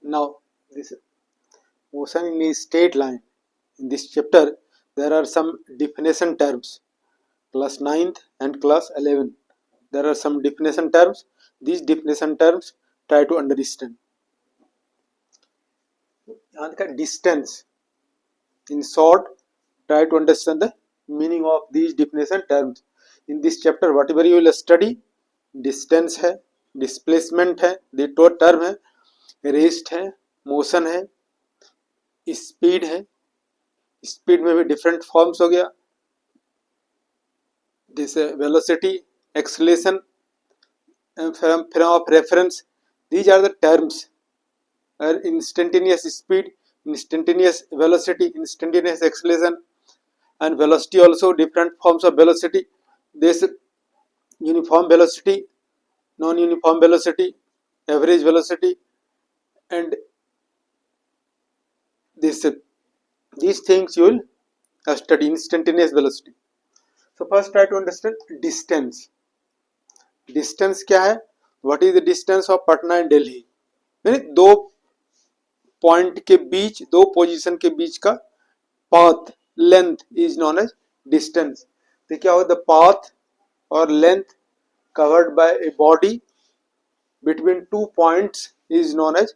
Now this motion in a straight line. In this chapter there are some definition terms. Class 9th and class 11 there are some definition terms. These definition terms try to understand. यहाँ का distance, in short try to understand the meaning of these definition terms. In this chapter whatever you will study, distance है, displacement है, the दो term है, rest है, motion है, speed है, speed में भी different forms हो गया, this velocity, acceleration, and frame of reference. These are the terms. Instantaneous speed, instantaneous velocity, instantaneous acceleration, and velocity also different forms of velocity. This uniform velocity, non-uniform velocity, average velocity, and these things you will study. Instantaneous velocity. So first try to understand distance. Distance क्या है? What is the distance of Patna and Delhi? यानी दो point के बीच, दो position के बीच का path length is known as distance. तो क्या होगा? द पाथ और length covered by a body between two points is known as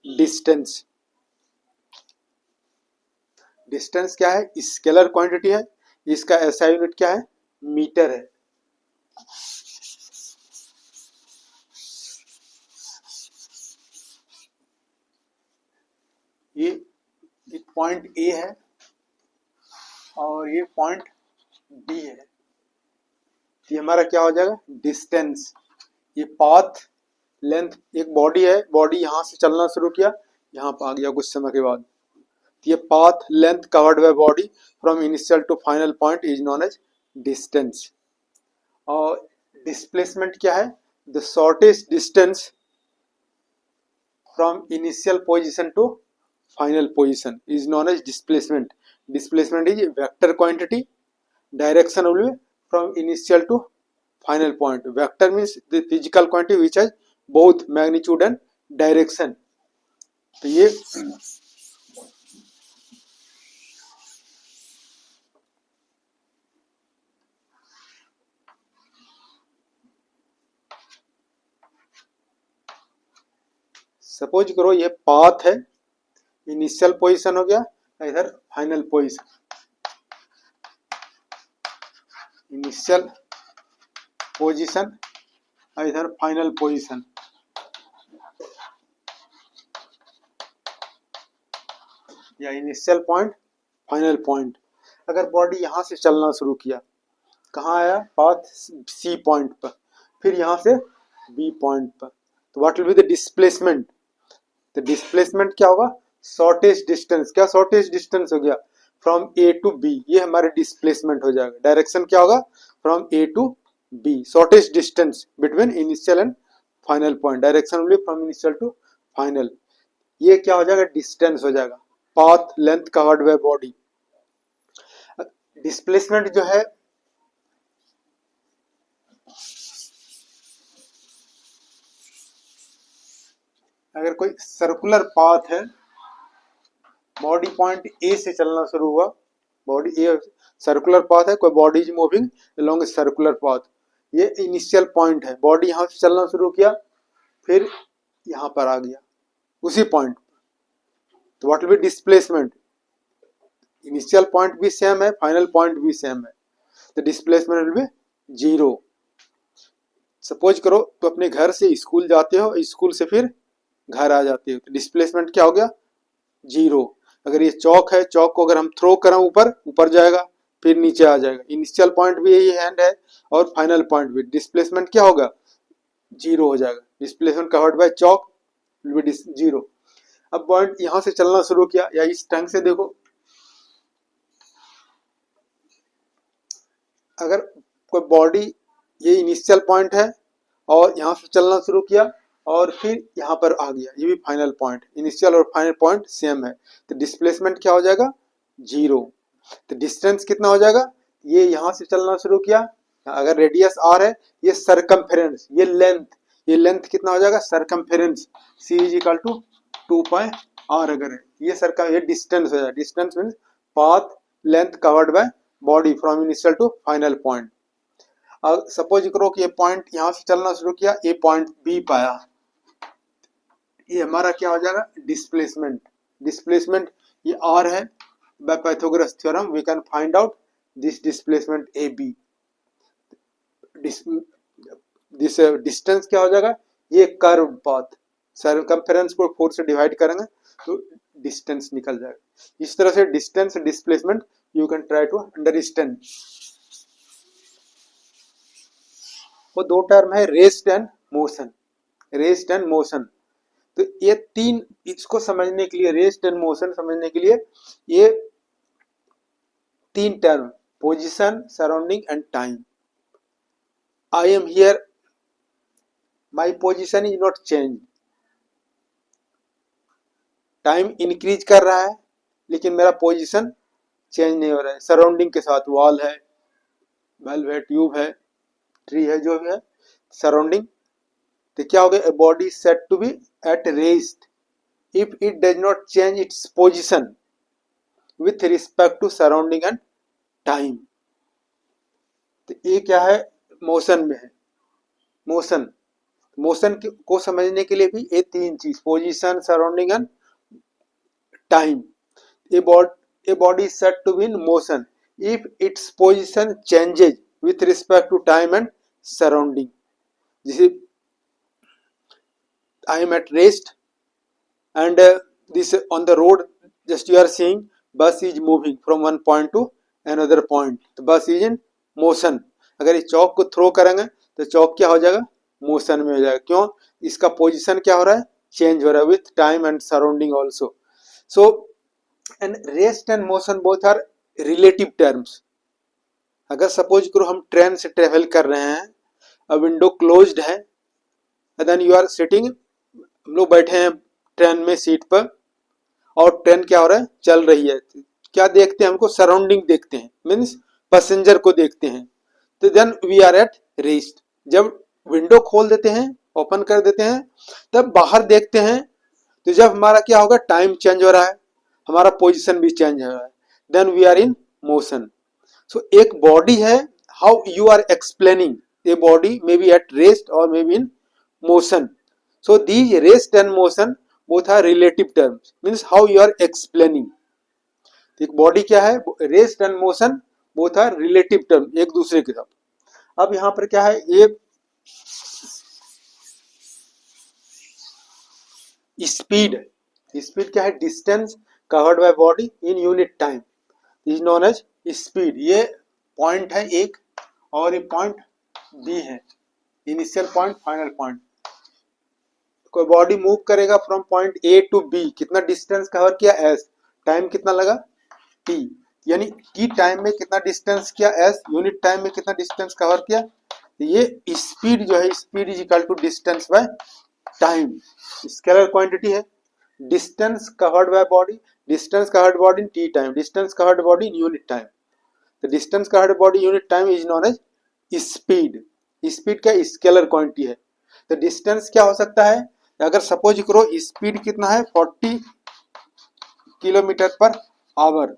distance. Distance क्या है? स्केलर क्वांटिटी है. इसका एसआई यूनिट क्या है? मीटर है. ये एक पॉइंट ए है और ये पॉइंट बी है. ये हमारा क्या हो जाएगा? डिस्टेंस. ये पाथ लेंथ, एक बॉडी है, बॉडी यहां से चलना शुरू किया, यहां पर आ गया कुछ समय के बाद. ये path length covered by body from initial to final point is known as distance. और डिस्प्लेसमेंट क्या है? The shortest distance from initial position to final position is known as displacement. Displacement is a vector quantity. Direction will be from initial to final point. Vector means the physical quantity which has both magnitude and direction. तो ये suppose करो ये path है, initial position हो गया, इधर final position. Initial position, इधर final position. या इनिशियल पॉइंट, फाइनल पॉइंट. अगर बॉडी यहां से चलना शुरू किया, कहाँ आया? पाथ सी पॉइंट पर, फिर यहां से बी पॉइंट पर. तो what will be the displacement? तो डिस्प्लेसमेंट क्या होगा? Shortest distance. क्या शॉर्टेस्ट डिस्टेंस हो गया? From A to B. ये हमारे डिस्प्लेसमेंट हो जाएगा. डायरेक्शन क्या होगा? From A to B. Shortest distance between initial and final point. Direction will be from initial to final. ये क्या हो जाएगा? डिस्टेंस हो जाएगा. Path length covered by body. Displacement जो है अगर कोई सर्कुलर पाथ है, बॉडी पॉइंट ए से चलना शुरू हुआ, बॉडी ए सर्कुलर पाथ है, कोई body is moving along a circular path. ये इनिशियल पॉइंट है, बॉडी यहां से चलना शुरू किया, फिर यहां पर आ गया उसी पॉइंट. तो what will B displacement? Initial point भी सेम है, फाइनल पॉइंट भी सेम है, तो displacement will be zero. Suppose करो तो अपने घर से स्कूल जाते हो, स्कूल से फिर घर आ जाते हो, तो डिस्प्लेसमेंट क्या हो गया? जीरो. अगर ये चौक है, चौक को अगर हम थ्रो करें ऊपर, ऊपर जाएगा, फिर नीचे आ जाएगा. इनिशियल पॉइंट भी यही हैंड है और फाइनल पॉइंट भी. डिस्प्लेसमेंट क्या होगा? जीरो हो जाएगा. Displacement covered by Chowk will be zero. अब पॉइंट यहां से चलना शुरू किया, या इस ढंग से देखो, अगर कोई बॉडी, ये इनिशियल पॉइंट है और यहां से चलना शुरू किया और फिर यहां पर आ गया, ये भी फाइनल पॉइंट. इनिशियल और फाइनल पॉइंट सेम है, तो डिस्प्लेसमेंट क्या हो जाएगा? जीरो. तो डिस्टेंस कितना हो जाएगा? ये यहां से चलना शुरू किया, अगर रेडियस आर है, ये सरकमफेरेंस, ये लेंथ कितना हो जाएगा? Circumference. C is equal to 2 pi r अगर है, ये सर का ये डिस्टेंस है। Distance means path length covered by body from initial to final point. अब सपोज करो कि ये पॉइंट यहाँ से चलना शुरू किया, ये पॉइंट बी पाया, ये हमारा क्या हो जाएगा, डिस्प्लेसमेंट। डिस्प्लेसमेंट ये आर है, by Pythagoras theorem we can find out this displacement A B. This distance क्या हो जाएगा, ये कर्व पाथ, सरकमफेरेंस को 4 से डिवाइड करेंगे तो डिस्टेंस निकल जाएगा। इस तरह से distance displacement you can try to understand. वो दो टर्म है, rest and motion. Rest and motion, तो ये तीन, इसको समझने के लिए, रेस्ट एंड मोशन समझने के लिए ये तीन term, position, surrounding and time. I am here, my position is not change, time increase कर रहा है लेकिन मेरा पोजीशन चेंज नहीं हो रहा है। सराउंडिंग के साथ वॉल है, बल्ब है, ट्यूब है, ट्री है, जो भी है सराउंडिंग, तो क्या हो गया, body set to be at rest if it does not change its position with respect to surrounding and time. तो ये क्या है, मोशन में है। मोशन, मोशन को समझने के लिए भी ये तीन चीज, position, surrounding and time. A body is said to be in motion if its position changes with respect to time and surrounding. This I am at rest and this on the road, just you are seeing bus is moving from one point to another point. तो bus is in motion. अगर इस चौक को throw करेंगे तो चौक क्या हो जाएगा, motion में हो जाएगा। क्यों, इसका पोजीशन क्या हो रहा है, चेंज हो रहा है with time and surrounding also. So and rest and motion both are relative terms. अगर सपोज करो हम ट्रेन से ट्रेवल कर रहे हैं, अब विंडो क्लोज्ड है, देन यू आर सिटिंग, हम लोग बैठे हैं ट्रेन में सीट पर और ट्रेन क्या हो रहा है, चल रही है, क्या देखते हैं, हमको सराउंडिंग देखते हैं, मीन्स पैसेंजर को देखते हैं, तो then we are at rest. जब विंडो खोल देते हैं, ओपन कर देते हैं, तब बाहर देखते हैं, तो जब हमारा क्या होगा, टाइम चेंज हो रहा है, हमारा पोजीशन भी चेंज हो रहा है, then we are in motion. So एक बॉडी है, how you are explaining a body may be at rest और may be in motion. So these rest and motion both are relative terms, means how you are explaining. एक body क्या है, rest and motion both are relative term, एक दूसरे के साथ। अब यहां पर क्या है, ये स्पीड, स्पीड क्या है, distance covered by body in unit time is known as speed. ये पॉइंट है एक और ये पॉइंट बी है, इनिशियल पॉइंट, फाइनल पॉइंट। कोई बॉडी मूव करेगा from point A to B, कितना डिस्टेंस कवर किया, एस, टाइम कितना लगा, टी, यानी टी टाइम में कितना डिस्टेंस किया, एस यूनिट टाइम में कितना डिस्टेंस कवर किया। ये स्पीड जो है, speed is equal to distance by time, scalar quantity है। Distance covered by body, distance covered body in T time, distance covered body in unit time. तो distance covered body unit time is known as speed. Speed क्या scalar quantity है। तो distance क्या हो सकता है, अगर सपोज करो स्पीड कितना है, 40 kilometre per hour,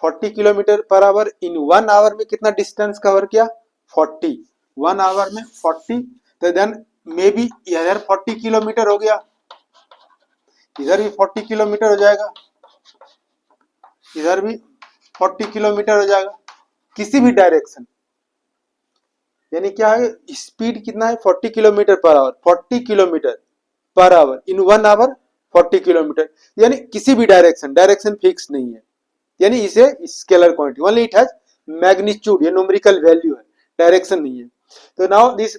40 kilometre per hour, in 1 hour में कितना डिस्टेंस कवर किया, 40, 1 आवर में 40, तो देन मे बी इधर 40 किलोमीटर हो गया, इधर भी 40 किलोमीटर हो जाएगा, इधर भी 40 किलोमीटर हो जाएगा, किसी भी डायरेक्शन। यानी क्या है, स्पीड कितना है, 40 kilometre per hour, 40 kilometre per hour in 1 hour 40 kilometre, यानी किसी भी डायरेक्शन, डायरेक्शन फिक्स नहीं है, यानी इसे scalar quantity, only it has magnitude, ये न्यूमेरिकल वैल्यू है, डायरेक्शन नहीं है। तो now this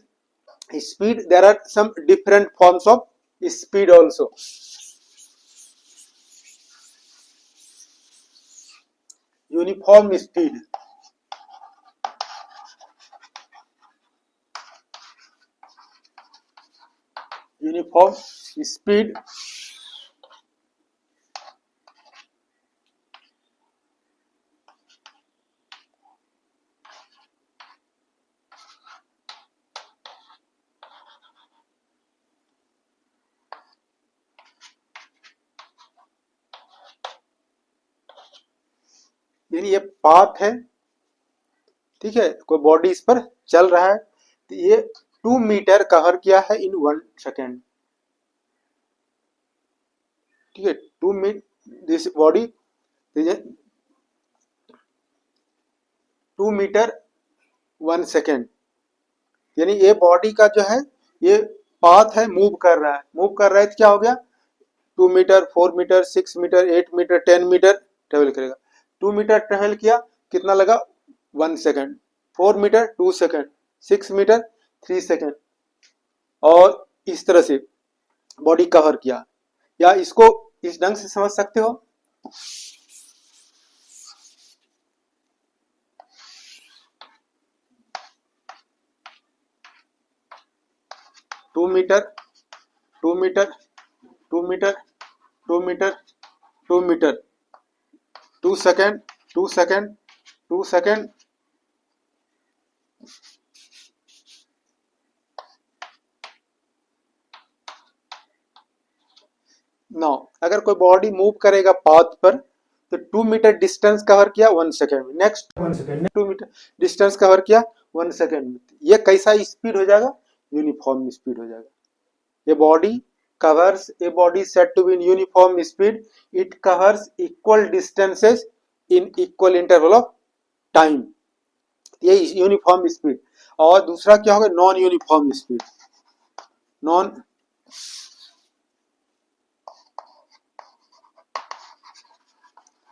speed, there are some different forms of speed also. Uniform speed, uniform speed, यानी ये पाथ है, ठीक है, कोई बॉडी इस पर चल रहा है, तो ये 2 मीटर कवर किया है इन 1 सेकेंड, ठीक है। 2 metre this body 2 metre 1 second, यानी ये बॉडी का जो है ये पाथ है, मूव कर रहा है, मूव कर रहा है तो क्या हो गया, 2 metre 4 metre 6 metre 8 metre 10 metre travel करेगा। 2 मीटर ट्रेवल किया, कितना लगा 1 second, 4 metre 2 second, 6 metre 3 second, और इस तरह से बॉडी कवर किया। या इसको इस ढंग से समझ सकते हो, 2 meter 2 meter 2 meter 2 meter 2 meter 2 second 2 second 2 second, नौ। अगर कोई बॉडी मूव करेगा पाथ पर तो 2 मीटर डिस्टेंस कवर किया 1 सेकेंड में, next 1 second 2 metre distance cover किया 1 सेकेंड में, ये कैसा स्पीड हो जाएगा, यूनिफॉर्म स्पीड हो जाएगा। ये body covers, a body said to be in uniform speed, it covers equal distances in equal interval of time, ये यूनिफॉर्म स्पीड। और दूसरा क्या होगा, non uniform speed, non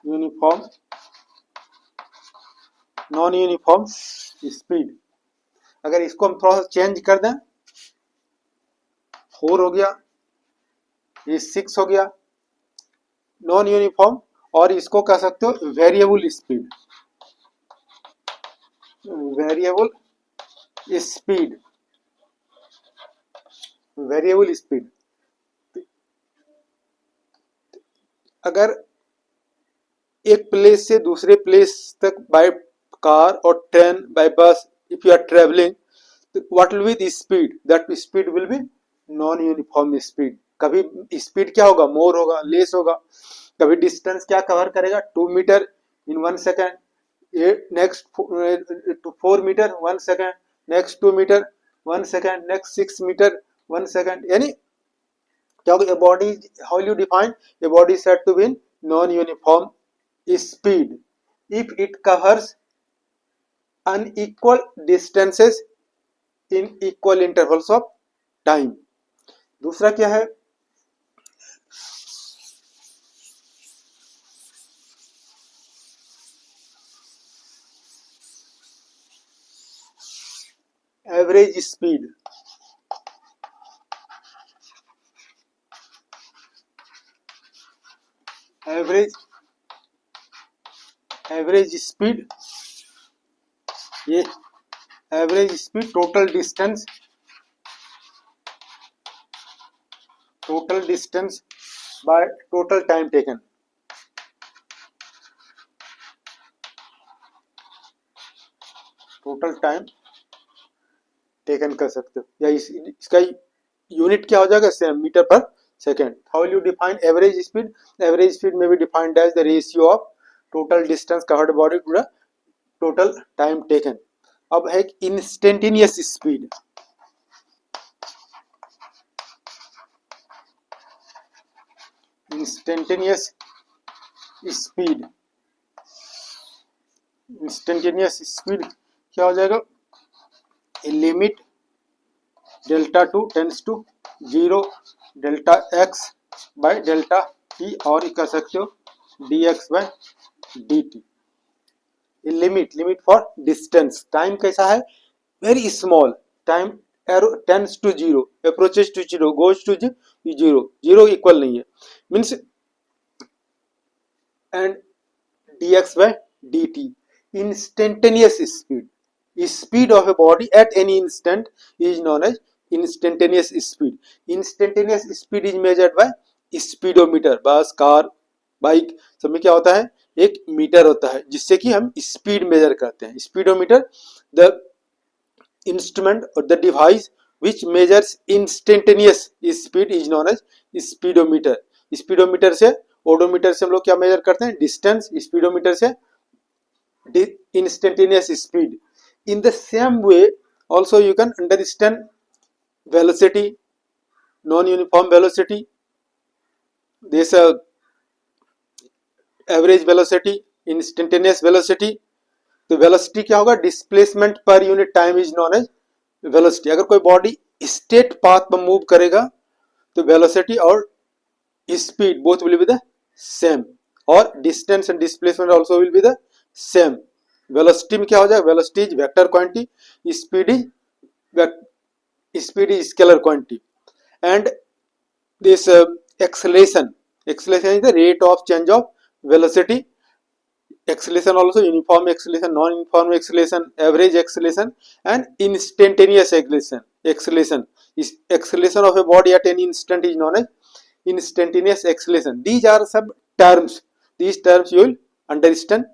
uniform non uniform speed. अगर इसको हम थोड़ा सा चेंज कर दें, 4 हो गया, ये 6 हो गया, नॉन यूनिफॉर्म, और इसको कह सकते हो variable speed, variable speed, variable speed. अगर एक प्लेस से दूसरे प्लेस तक बाय कार और train, by bus, if you are travelling, what will be the speed, that speed will be non uniform speed. कभी स्पीड क्या होगा, मोर होगा, लेस होगा। कभी डिस्टेंस क्या कवर करेगा, 2 metre in 1 second, next 4 metre 1 second, next 2 metre 1 second, next 6 metre 1 second. यानी क्या होगा, a body, how you define, a body said to be in non uniform speed if it covers unequal distances in equal intervals of time। दूसरा क्या है, average speed, average speed, ये average speed total distance by total time taken. Total time taken कर सकते हो, या इसका unit क्या हो जाएगा, metre per second. How will you define average speed, average speed में भी defined as the ratio of total distance covered body to the total time taken. अब है instantaneous speed, instantaneous speed, instantaneous speed क्या हो जाएगा, limit delta to tends to 0 delta x by delta t, और कर सकते हो dx by dt। Limit for distance, time कैसा है, very small time, arrow tends to 0, approaches to 0, goes to 0, 0 equal नहीं है, means, and dx by dt। instantaneous speed of a body at any instant is known as instantaneous speed। instantaneous speed is measured by speedometer। बस, car, bike, सब में क्या होता है, एक metre होता है जिससे कि हम स्पीड मेजर करते हैं। स्पीडोमीटर द इंस्ट्रूमेंट और the device which measures instantaneous speed is known as speedometer. Speedometer से, ओडोमीटर से हम लोग क्या मेजर करते हैं, डिस्टेंस, स्पीडोमीटर से instantaneous speed. In the same way, also you can understand velocity, non-uniform velocity, this average velocity, instantaneous velocity. तो velocity क्या होगा, displacement per unit time is known as velocity. अगर कोई बॉडी स्ट्रेट पाथ पर move करेगा तो velocity और speed both will be the same, और distance and displacement also will be the same. Velocity में क्या हो जाएगा, velocity is vector quantity, speed is scalar quantity. And this acceleration is the rate of change of velocity. Acceleration also uniform acceleration, non-uniform acceleration, average acceleration and instantaneous acceleration is acceleration of a body at any instant is known as instantaneous acceleration. These are some terms, these terms you will understand